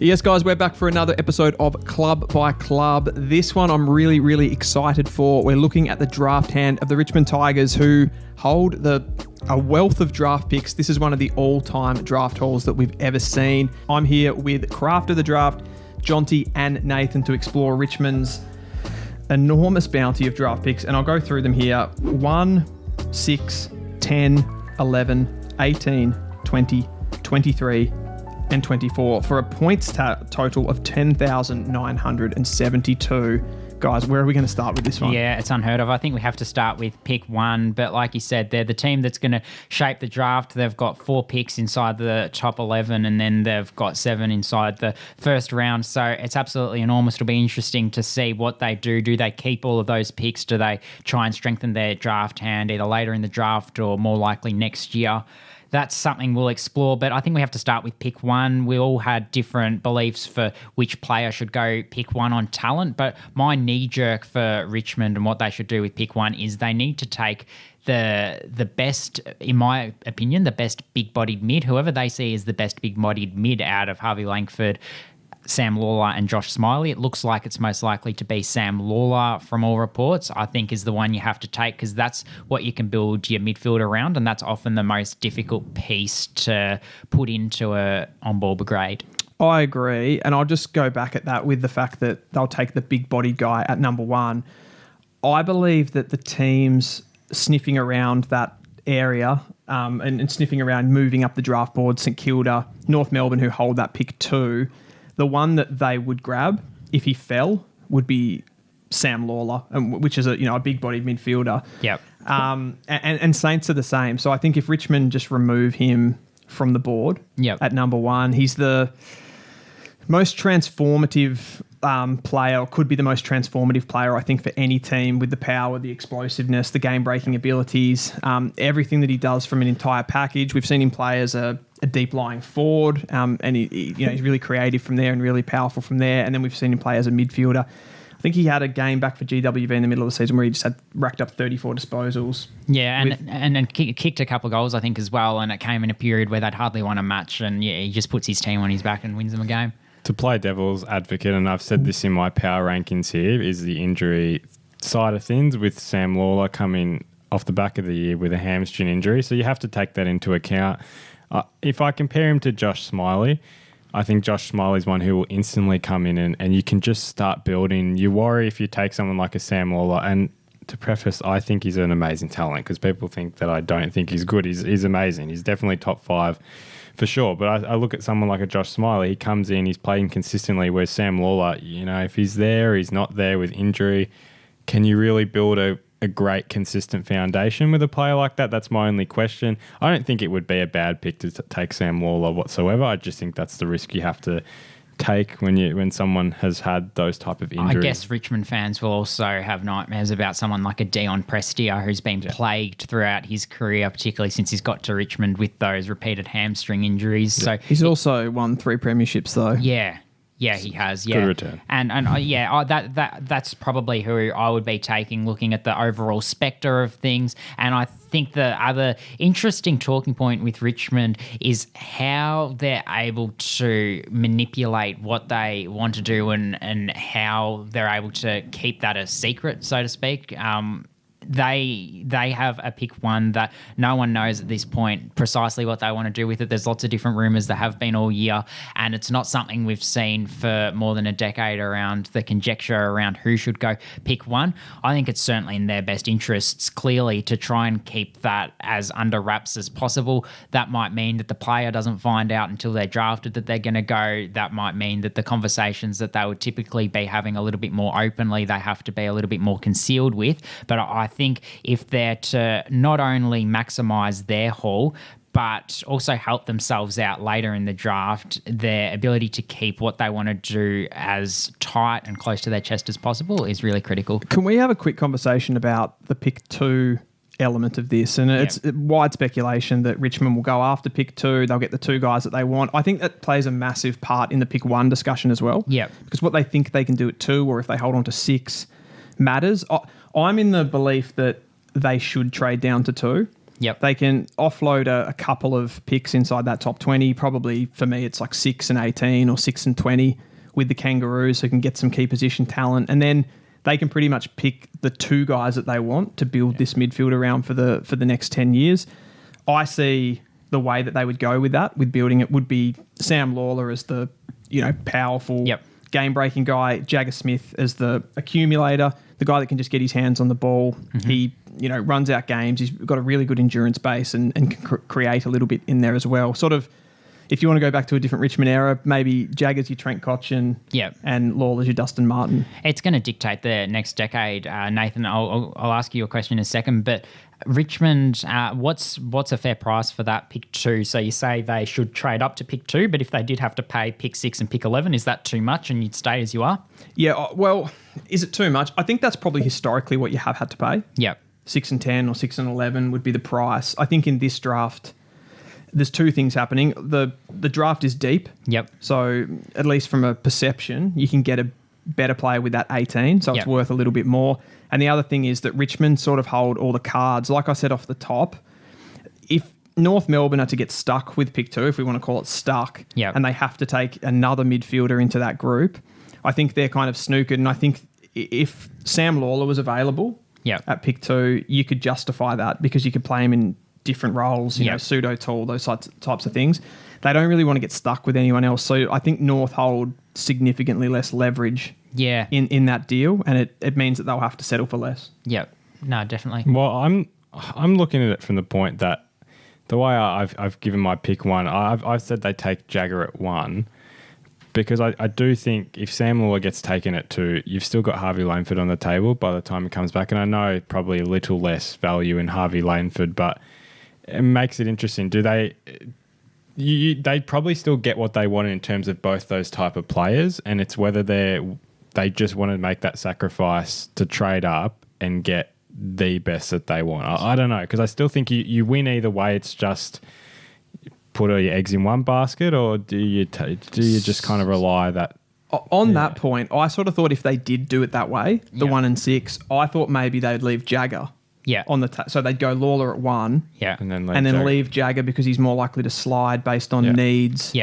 Yes, guys, we're back for another episode of Club by Club. This one I'm really, really excited for. We're looking at the draft hand of the Richmond Tigers, who hold a wealth of draft picks. This is one of the all-time draft hauls that we've ever seen. I'm here with Craft of the Draft, Jonty and Nathan to explore Richmond's enormous bounty of draft picks, and I'll go through them here. 1, 6, 10, 11, 18, 20, 23, and 24 for a points total of 10,972. Guys, where are we going to start with this one? Yeah, it's unheard of. I think we have to start with pick 1, but like you said, they're the team that's going to shape the draft. They've got 4 picks inside the top 11, and then they've got 7 inside the first round. So it's absolutely enormous. It'll be interesting to see what they do. Do they keep all of those picks? Do they try and strengthen their draft hand either later in the draft or more likely next year? That's something we'll explore, but I think we have to start with pick 1. We all had different beliefs for which player should go pick 1 on talent, but my knee-jerk for Richmond and what they should do with pick 1 is they need to take the best, in my opinion, the best big-bodied mid, whoever they see as the best big-bodied mid out of Harvey Langford, Sam Lalor and Josh Smiley. It looks like it's most likely to be Sam Lalor from all reports, I think is the one you have to take because that's what you can build your midfield around, and that's often the most difficult piece to put into a on-ball brigade. I agree, and I'll just go back at that with the fact that they'll take the big-bodied guy at number 1. I believe that the teams sniffing around that area and sniffing around moving up the draft board, St Kilda, North Melbourne, who hold that pick 2, the one that they would grab if he fell would be Sam Lalor, which is a big-bodied midfielder. Yep. And Saints are the same. So I think if Richmond just remove him from the board at number 1, he's the most transformative player, or could be the most transformative player, I think, for any team with the power, the explosiveness, the game-breaking abilities, everything that he does from an entire package. We've seen him play as a deep-lying forward, and he's really creative from there and really powerful from there. And then we've seen him play as a midfielder. I think he had a game back for GWV in the middle of the season where he just had racked up 34 disposals. Yeah, and kicked a couple of goals, I think, as well. And it came in a period where they'd hardly won a match. And yeah, he just puts his team on his back and wins them a game. To play devil's advocate, and I've said this in my power rankings here, is the injury side of things with Sam Lalor coming off the back of the year with a hamstring injury. So you have to take that into account. If I compare him to Josh Smiley, I think Josh Smiley's one who will instantly come in and you can just start building. You worry if you take someone like a Sam Lalor, and to preface, I think he's an amazing talent because people think that I don't think he's good. He's amazing. He's definitely top 5 for sure. But I look at someone like a Josh Smiley, he comes in, he's playing consistently, whereas Sam Lalor, if he's there, he's not there with injury, can you really build a great consistent foundation with a player like that? That's my only question. I don't think it would be a bad pick to take Sam Lalor whatsoever. I just think that's the risk you have to take when someone has had those type of injuries. I guess Richmond fans will also have nightmares about someone like a Dion Prestia who's been plagued throughout his career, particularly since he's got to Richmond with those repeated hamstring injuries. Yeah. So he's also won 3 premierships though. Yeah, he has. Yeah, good return. And that's probably who I would be taking, looking at the overall spectre of things. And I think the other interesting talking point with Richmond is how they're able to manipulate what they want to do and how they're able to keep that a secret, so to speak. They have a pick 1 that no one knows at this point precisely what they want to do with it. There's lots of different rumours that have been all year, and it's not something we've seen for more than a decade around the conjecture around who should go pick 1. I think it's certainly in their best interests, clearly, to try and keep that as under wraps as possible. That might mean that the player doesn't find out until they're drafted that they're going to go. That might mean that the conversations that they would typically be having a little bit more openly, they have to be a little bit more concealed with. But I think if they're to not only maximise their haul, but also help themselves out later in the draft, their ability to keep what they want to do as tight and close to their chest as possible is really critical. Can we have a quick conversation about the pick 2 element of this? And it's wide speculation that Richmond will go after pick 2. They'll get the 2 guys that they want. I think that plays a massive part in the pick 1 discussion as well. Yeah. Because what they think they can do at 2, or if they hold on to 6, matters. I'm in the belief that they should trade down to 2. Yep. They can offload a couple of picks inside that top 20. Probably for me, it's like 6 and 18 or 6 and 20 with the Kangaroos, who can get some key position talent. And then they can pretty much pick the 2 guys that they want to build this midfield around for the next 10 years. I see the way that they would go with that, with building it, would be Sam Lalor as the, powerful game-breaking guy, Jagger Smith as the accumulator, the guy that can just get his hands on the ball. Mm-hmm. He, runs out games. He's got a really good endurance base and can create a little bit in there as well. Sort of, if you want to go back to a different Richmond era, maybe Jagger's your Trent Cotchin and Lawler's your Dustin Martin. It's going to dictate the next decade. Nathan, I'll ask you a question in a second, but Richmond, what's a fair price for that pick 2? So you say they should trade up to pick 2, but if they did have to pay pick 6 and pick 11, is that too much and you'd stay as you are? Yeah, well, is it too much? I think that's probably historically what you have had to pay. Yeah. 6 and 10 or 6 and 11 would be the price. I think in this draft, there's 2 things happening. The draft is deep. Yep. So at least from a perception, you can get a better player with that 18, so it's worth a little bit more. And the other thing is that Richmond sort of hold all the cards. Like I said off the top, if North Melbourne are to get stuck with pick 2, if we want to call it stuck, and they have to take another midfielder into that group, I think they're kind of snookered. And I think if Sam Lalor was available at pick 2, you could justify that because you could play him in different roles, pseudo tall, those types of things. They don't really want to get stuck with anyone else. So I think North hold significantly less leverage in that deal, and it means that they'll have to settle for less. Yep. No, definitely. Well, I'm looking at it from the point that the way I've given my pick 1, I've said they take Jagger at 1 because I do think if Sam Lalor gets taken at 2, you've still got Harvey Langford on the table by the time he comes back. And I know probably a little less value in Harvey Langford, but it makes it interesting. Do they... they probably still get what they want in terms of both those type of players, and it's whether they just want to make that sacrifice to trade up and get the best that they want. I don't know, because I still think you win either way. It's just put all your eggs in one basket, or do you just kind of rely that... On that point, I sort of thought if they did do it that way, the 1 and 6, I thought maybe they'd leave Jagger. On the so they'd go Lalor at 1, and then Jagger. Leave Jagger because he's more likely to slide based on needs.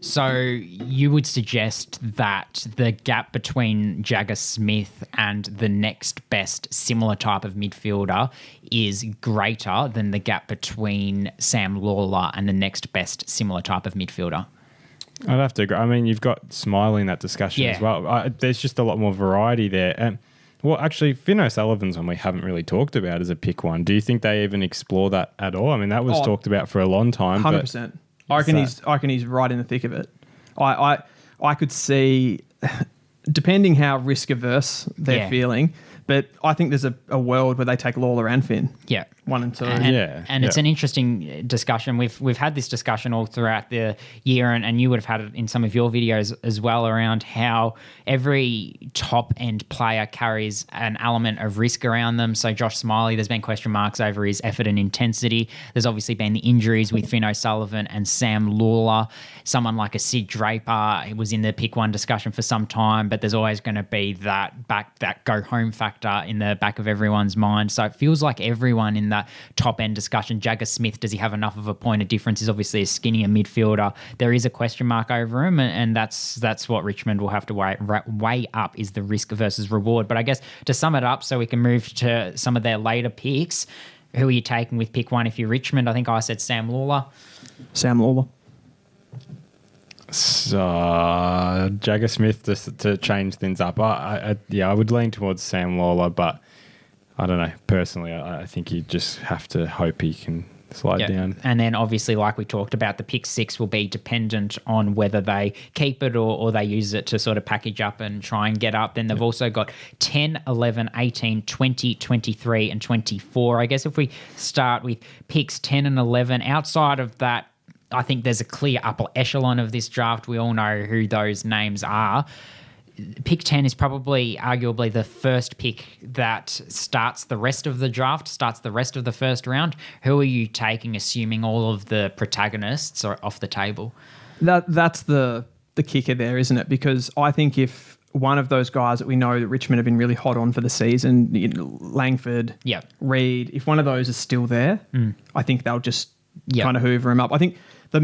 So you would suggest that the gap between Jagger Smith and the next best similar type of midfielder is greater than the gap between Sam Lalor and the next best similar type of midfielder? I'd have to agree. I mean, you've got Smiley in that discussion as well. There's just a lot more variety there. Well, actually, Finn O'Sullivan's one we haven't really talked about as a pick 1. Do you think they even explore that at all? I mean, that was talked about for a long time. 100%. I reckon he's right in the thick of it. I could see, depending how risk averse they're feeling, but I think there's a world where they take Lalor and Finn. 1 and 2. And it's an interesting discussion. We've had this discussion all throughout the year, and you would have had it in some of your videos as well, around how every top-end player carries an element of risk around them. So Josh Smiley, there's been question marks over his effort and intensity. There's obviously been the injuries with Finn O'Sullivan and Sam Lalor. Someone like a Sid Draper, he was in the pick 1 discussion for some time, but there's always going to be that go-home factor in the back of everyone's mind. So it feels like everyone in that top-end discussion, Jagger Smith, does he have enough of a point of difference? He's obviously a skinnier midfielder. There is a question mark over him, and that's what Richmond will have to weigh up, is the risk versus reward. But I guess to sum it up, so we can move to some of their later picks, who are you taking with pick 1 if you're Richmond? I think I said Sam Lalor. Sam Lalor. So Jagger Smith, just to change things up. I would lean towards Sam Lalor, but I don't know. Personally, I think you just have to hope he can slide down. And then obviously, like we talked about, the pick 6 will be dependent on whether they keep it or they use it to sort of package up and try and get up. Then they've also got 10, 11, 18, 20, 23 and 24. I guess if we start with picks 10 and 11, outside of that, I think there's a clear upper echelon of this draft. We all know who those names are. Pick 10 is probably arguably the first pick that starts the rest of the draft, starts the rest of the first round. Who are you taking, assuming all of the protagonists are off the table? That's the kicker there, isn't it? Because I think if one of those guys that we know that Richmond have been really hot on for the season, Langford, Reed, if one of those is still there, I think they'll just kind of hoover him up. I think the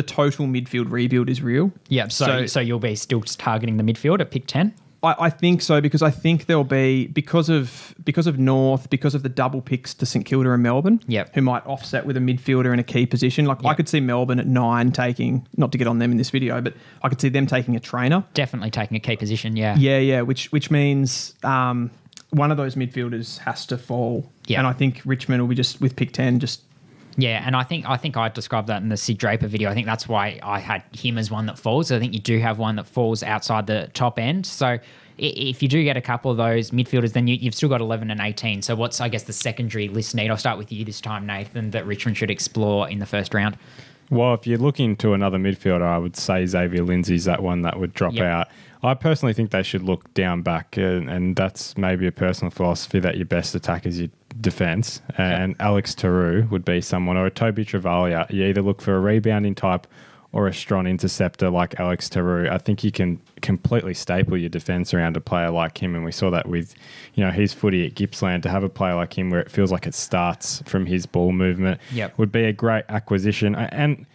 total midfield rebuild is real. Yeah, so you'll be still targeting the midfield at pick 10? I think so, because I think there'll be, because of North, because of the double picks to St Kilda and Melbourne, who might offset with a midfielder in a key position. Like I could see Melbourne at 9 taking, not to get on them in this video, but I could see them taking a trainer. Definitely taking a key position, yeah. Yeah, which means one of those midfielders has to fall. Yeah. And I think Richmond will be just, with pick 10, just... Yeah, and I think I described that in the Sid Draper video. I think that's why I had him as one that falls. I think you do have one that falls outside the top end. So if you do get a couple of those midfielders, then you've still got 11 and 18. So what's, I guess, the secondary list need? I'll start with you this time, Nathan, that Richmond should explore in the first round. Well, if you're looking to another midfielder, I would say Xavier Lindsay's that one that would drop out. I personally think they should look down back, and that's maybe a personal philosophy that your best attack is your defence. And Alex Taru would be someone, or a Toby Travalia. You either look for a rebounding type or a strong interceptor like Alex Taru. I think you can completely staple your defence around a player like him, and we saw that with his footy at Gippsland. To have a player like him where it feels like it starts from his ball movement would be a great acquisition. And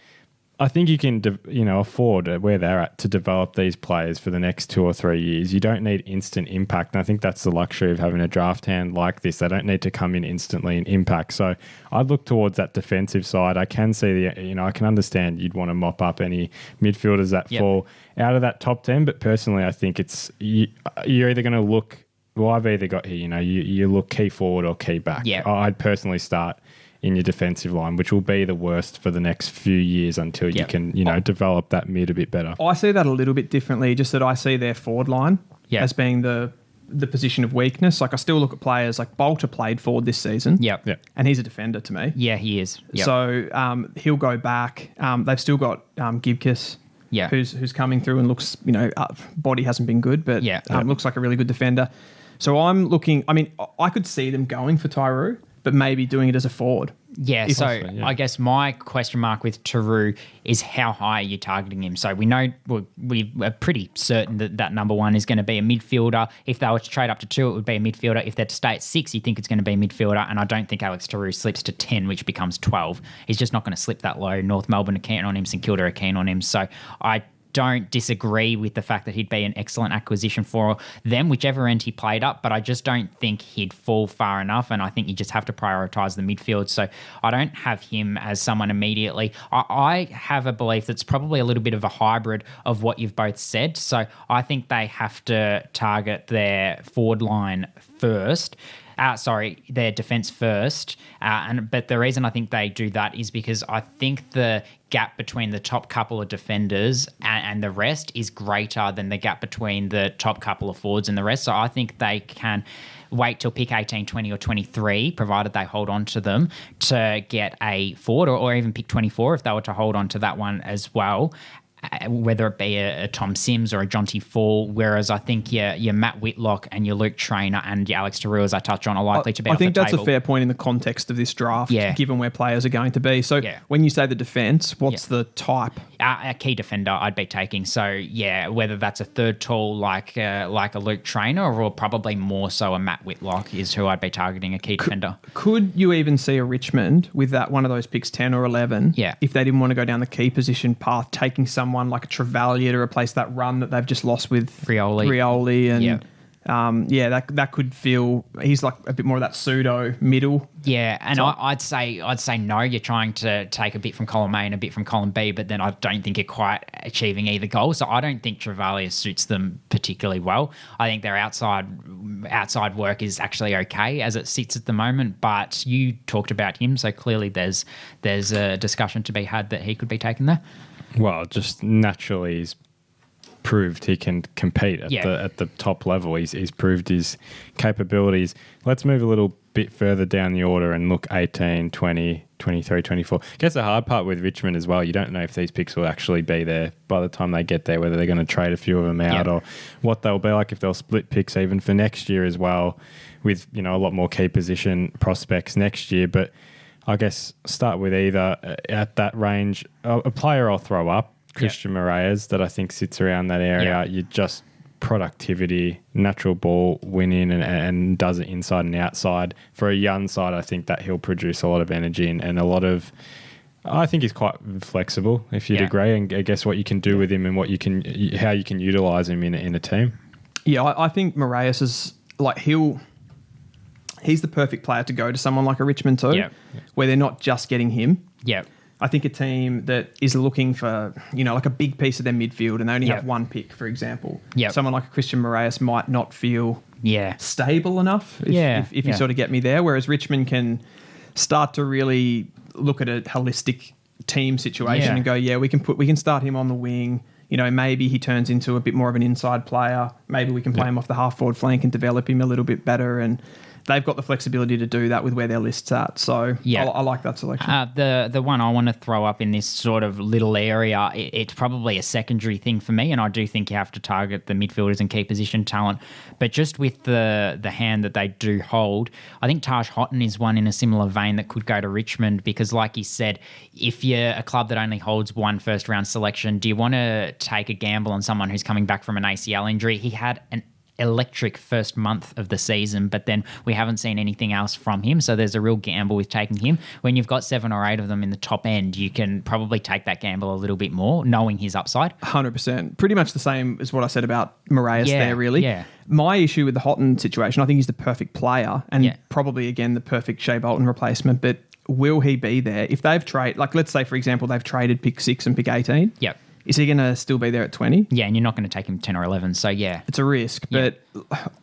I think you can, afford where they're at to develop these players for the next 2 or 3 years. You don't need instant impact, and I think that's the luxury of having a draft hand like this. They don't need to come in instantly and impact. So I'd look towards that defensive side. I can see I can understand you'd want to mop up any midfielders that fall out of that top 10, but personally, I think you're either going to look. Well, I've either got here. You look key forward or key back. Yeah. I'd personally start in your defensive line, which will be the worst for the next few years until you can, develop that mid a bit better. I see that a little bit differently, just that I see their forward line as being the position of weakness. Like I still look at players like Bolter played forward this season. And he's a defender to me. Yeah, he is. Yep. So he'll go back. They've still got Gibkiss. Who's coming through and looks, body hasn't been good, but looks like a really good defender. So I'm looking, I could see them going for Tyroo, but maybe doing it as a forward. Yeah, I guess my question mark with Taru is how high are you targeting him? So we know we are pretty certain that number 1 is going to be a midfielder. If they were to trade up to 2, it would be a midfielder. If they're to stay at 6, you think it's going to be a midfielder. And I don't think Alex Taru slips to 10, which becomes 12. He's just not going to slip that low. North Melbourne are keen on him. St Kilda are keen on him. So I don't disagree with the fact that he'd be an excellent acquisition for them, whichever end he played up, but I just don't think he'd fall far enough, and I think you just have to prioritise the midfield. So I don't have him as someone immediately. I have a belief that's probably a little bit of a hybrid of what you've both said. So I think they have to target their forward line first. Their defence first. But the reason I think they do that is because I think the gap between the top couple of defenders and the rest is greater than the gap between the top couple of forwards and the rest. So I think they can wait till pick 18, 20 or 23, provided they hold on to them, to get a forward, or even pick 24 if they were to hold on to that one as well, whether it be a Tom Sims or a Jonty Fall, whereas I think your Matt Whitlock and your Luke Traynor and your Alex Taru, as I touched on, are likely to be off the table. I think that's a fair point in the context of this draft, given where players are going to be. So when you say the defence, what's the type? A key defender I'd be taking. So, whether that's a third tall like a Luke Traynor, or probably more so a Matt Whitlock is who I'd be targeting, a key defender. Could you even see a Richmond with that one of those picks 10 or 11, if they didn't want to go down the key position path, taking someone like a Travalia to replace that run that they've just lost with Rioli and that could feel, he's like a bit more of that pseudo middle. Yeah, and I'd say no, you're trying to take a bit from column A and a bit from column B, but then I don't think you're quite achieving either goal. So I don't think Travalia suits them particularly well. I think their outside work is actually okay as it sits at the moment, but you talked about him, so clearly there's a discussion to be had that he could be taken there. Well, just naturally he's proved he can compete at the top level. He's proved his capabilities. Let's move a little bit further down the order and look 18, 20, 23, 24. I guess the hard part with Richmond as well, you don't know if these picks will actually be there by the time they get there, whether they're going to trade a few of them out or what they'll be like, if they'll split picks even for next year as well, with a lot more key position prospects next year. But I guess start with either at that range. A player I'll throw up, Christian Moraes, that I think sits around that area. You just productivity, natural ball winning, and does it inside and outside. For a young side, I think that he'll produce a lot of energy and a lot of. I think he's quite flexible, if you'd agree, and I guess what you can do with him and how you can utilise him in a team. Yeah, I think Moraes is like he's the perfect player to go to someone like a Richmond too, where they're not just getting him. Yeah. I think a team that is looking for, like a big piece of their midfield and they only have one pick, for example. Someone like a Christian Moraes might not feel stable enough, if you sort of get me there, whereas Richmond can start to really look at a holistic team situation and go, we can start him on the wing. Maybe he turns into a bit more of an inside player. Maybe we can play him off the half-forward flank and develop him a little bit better. And they've got the flexibility to do that with where their list's at. So I like that selection. The one I want to throw up in this sort of little area, it's probably a secondary thing for me, and I do think you have to target the midfielders and key position talent. But just with the hand that they do hold, I think Taj Houghton is one in a similar vein that could go to Richmond because, like you said, if you're a club that only holds one first-round selection, do you want to take a gamble on someone who's coming back from an ACL injury? He had an electric first month of the season, but then we haven't seen anything else from him. So there's a real gamble with taking him. When you've got 7 or 8 of them in the top end, you can probably take that gamble a little bit more, knowing his upside. 100%. Pretty much the same as what I said about Moraes there, really. Yeah. My issue with the Houghton situation, I think he's the perfect player and probably, again, the perfect Shea Bolton replacement, but will he be there? If they've traded, like let's say, for example, they've traded pick 6 and pick 18. Yep. Is he going to still be there at 20? Yeah, and you're not going to take him 10 or 11, so yeah. It's a risk, but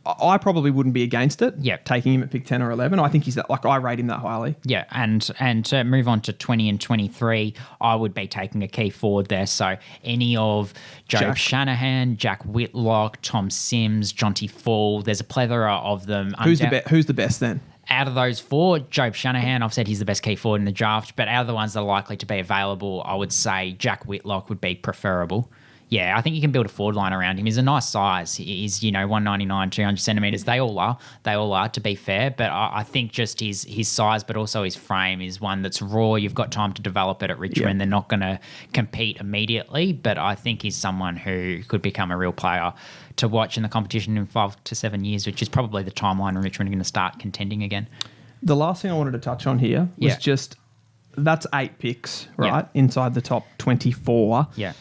I probably wouldn't be against it, taking him at pick 10 or 11. I think he's that, I rate him that highly. Yeah, and to move on to 20 and 23, I would be taking a key forward there. So any of Joe Shanahan, Jack Whitlock, Tom Sims, Jonty Fall, there's a plethora of them. Who's the best then? Out of those 4, Jobe Shanahan, I've said he's the best key forward in the draft, but out of the ones that are likely to be available, I would say Jack Whitlock would be preferable. Yeah, I think you can build a forward line around him. He's a nice size. He's, 199, 200 centimetres. They all are, to be fair, but I think just his size, but also his frame is one that's raw. You've got time to develop it at Richmond. They're not going to compete immediately, but I think he's someone who could become a real player to watch in the competition in 5 to 7 years, which is probably the timeline when Richmond are going to start contending again. The last thing I wanted to touch on here was just that's 8 picks, right, inside the top 24. Yeah.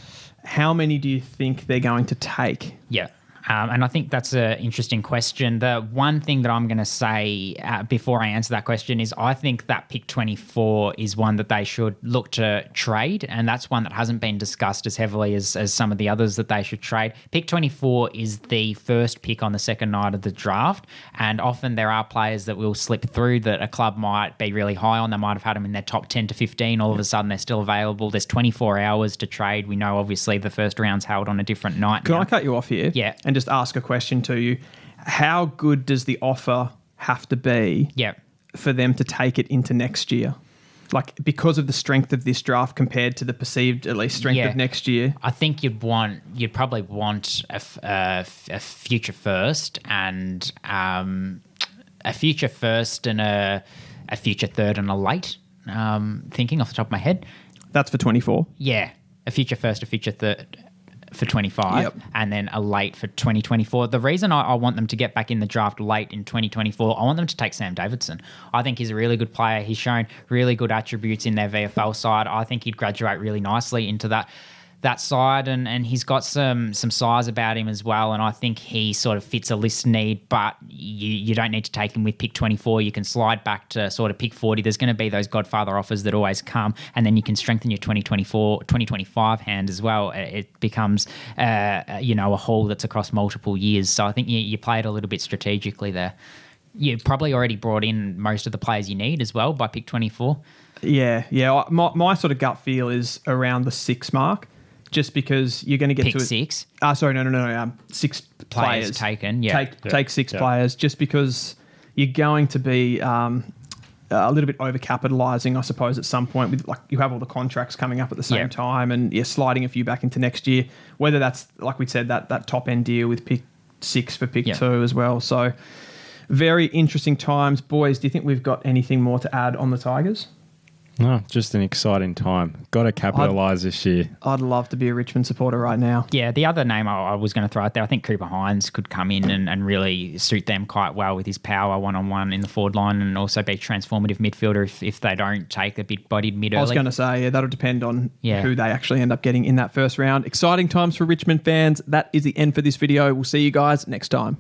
How many do you think they're going to take? Yeah. And I think that's an interesting question. The one thing that I'm going to say before I answer that question is I think that pick 24 is one that they should look to trade, and that's one that hasn't been discussed as heavily as some of the others that they should trade. Pick 24 is the first pick on the second night of the draft, and often there are players that will slip through that a club might be really high on. They might have had them in their top 10 to 15. All of a sudden, they're still available. There's 24 hours to trade. We know, obviously, the first round's held on a different night. Can I cut you off here? Yeah. And just ask a question to you. How good does the offer have to be for them to take it into next year? Like, because of the strength of this draft compared to the perceived, at least, strength of next year? I think you'd probably want a future first and a future first and a future third and a late, thinking off the top of my head. That's for 24? Yeah. A future first, a future third for 25 and then a late for 2024. The reason I want them to get back in the draft late in 2024, I want them to take Sam Davidson. I think he's a really good player. He's shown really good attributes in their VFL side. I think he'd graduate really nicely into that side, and he's got some size about him as well, and I think he sort of fits a list need, but you don't need to take him with pick 24. You can slide back to sort of pick 40. There's going to be those Godfather offers that always come, and then you can strengthen your 2025 hand as well. It becomes a haul that's across multiple years. So I think you play it a little bit strategically there. You probably already brought in most of the players you need as well by pick 24. Yeah. My sort of gut feel is around the 6 mark. Just because you're going to get pick to 6. 6 players taken. Yeah, take 6 players. Just because you're going to be a little bit overcapitalising, I suppose, at some point. With you have all the contracts coming up at the same time, and you're sliding a few back into next year. Whether that's, like we said, that top end deal with pick 6 for pick 2 as well. So very interesting times, boys. Do you think we've got anything more to add on the Tigers? No, just an exciting time. Got to capitalise this year. I'd love to be a Richmond supporter right now. Yeah, the other name I was going to throw out there, I think Cooper Hines could come in and really suit them quite well with his power one-on-one in the forward line, and also be a transformative midfielder if they don't take a big-bodied mid early. I was going to say, that'll depend on who they actually end up getting in that first round. Exciting times for Richmond fans. That is the end for this video. We'll see you guys next time.